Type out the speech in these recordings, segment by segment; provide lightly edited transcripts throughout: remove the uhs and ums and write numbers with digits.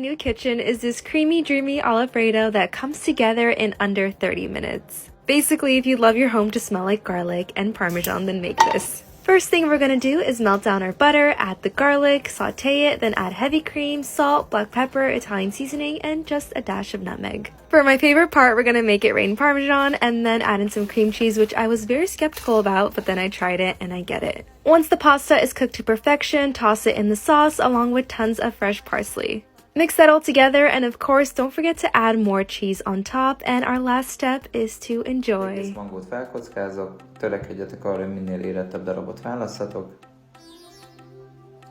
new kitchen is this creamy, dreamy Alfredo that comes together in under 30 minutes. Basically, if you love your home to smell like garlic and Parmesan, then make this. First thing we're gonna do is melt down our butter, add the garlic, saute it, then add heavy cream, salt, black pepper, Italian seasoning, and just a dash of nutmeg. For my favorite part, we're gonna make it rain Parmesan and then add in some cream cheese, which I was very skeptical about, but then I tried it and I get it. Once the pasta is cooked to perfection, toss it in the sauce along with tons of fresh parsley. Mix that all together, and of course, don't forget to add more cheese on top, and our last step is to enjoy. Egész mangót felkockázok, törekedjetek arra, hogy minél érettebb darabot válasszatok.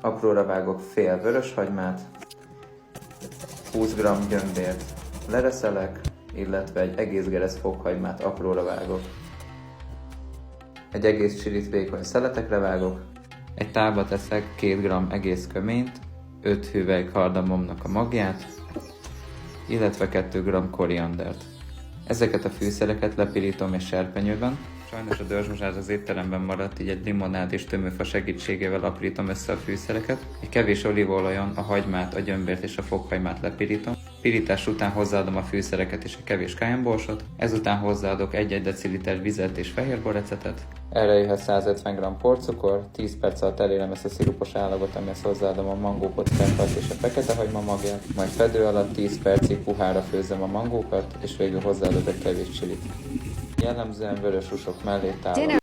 Apróra vágok fél vöröshagymát, 20 g gyömbért lereszelek, illetve egy egész geresz fokhagymát apróra vágok. Egy egész csilit vékony szeletekre vágok, egy tálba teszek 2 g egész köményt, 5 hüvely kardamomnak a magját, illetve 2 g koriandert. Ezeket a fűszereket lepirítom egy serpenyőben. Sajnos a dörzsmozsár az étteremben maradt, így egy limonád és tömőfa segítségével aprítom össze a fűszereket. Egy kevés olívaolajon a hagymát, a gyömbért és a fokhagymát lepirítom. Pirítás után hozzáadom a fűszereket és egy kevés cayenneborsot. Ezután hozzáadok 1-1 deciliter vizet és fehérborrecetet. Erre jöhet 150 g porcukor, 10 perc alatt elérem ezt a szirupos állagot, amihez hozzáadom a mangókockákat és a fekete hagyma magját, majd fedő alatt 10 percig puhára főzöm a mangókat, és végül hozzáadok egy kevés csilit. Jellemzően vörös húsok mellé tálom.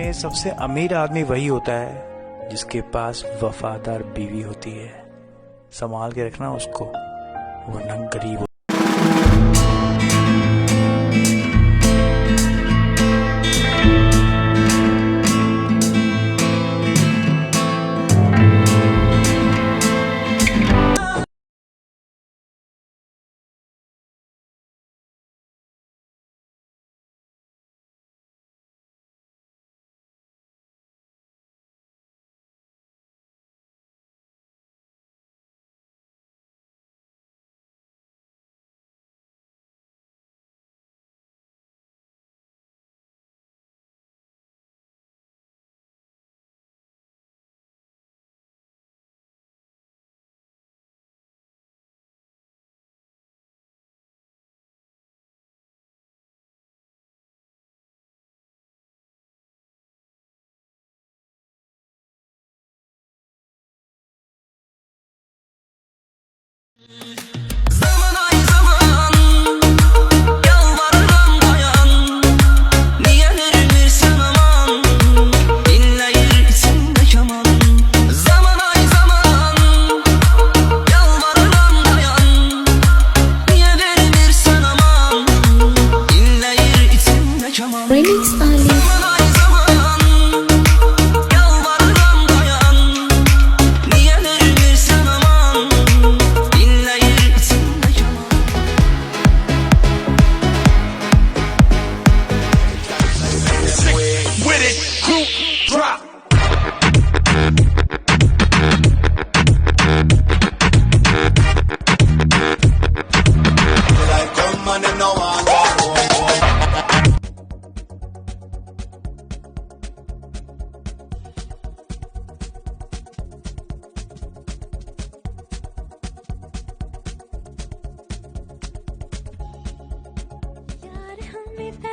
में सबसे अमीर आदमी वही होता है जिसके पास वफादार बीवी होती है। संभाल के रखना उसको, वरना गरीब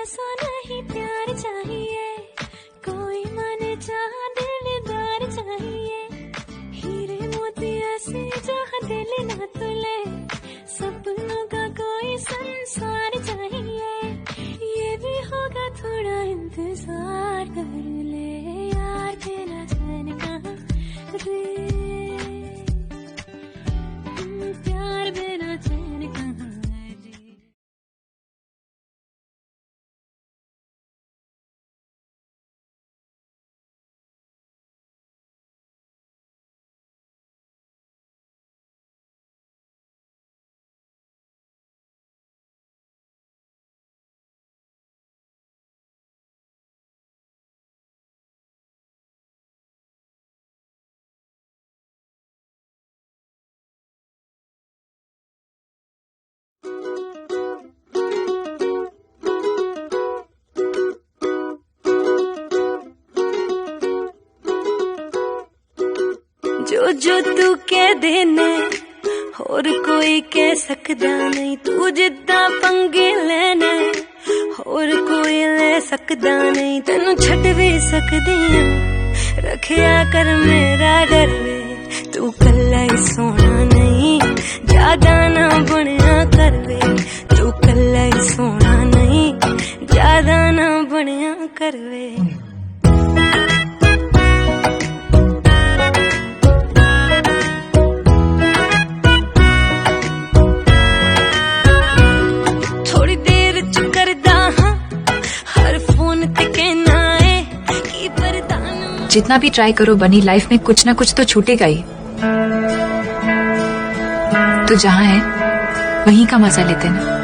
ऐसा नहीं प्यार चाहिए, कोई मन चाह दिलदार चाहिए, हीरे मोती ऐसे जहाँ दिल ना तुले, सपनों का कोई संसार चाहिए, ये भी होगा थोड़ा इंतजार कर ले यार, तेरा चैन कहाँ रे, प्यार बिना चैन कहाँ रे। जो जो तू कह देने होर कोई कह सकदा नहीं, तू जिद्दां पंगे लेने होर कोई ले सकदा नहीं, तेनू छड्ड भी सकदी आं, रखिया कर मेरा डर वे, तू कल्ला ही सोना नहीं, ज्यादा ना बनिया कर वे, तू कल्ला ही सोना नहीं, ज्यादा ना बनिया कर वे। जितना भी ट्राई करो बनी, लाइफ में कुछ ना कुछ तो छूटेगा ही। तो जहाँ है वहीं का मजा लेते ना।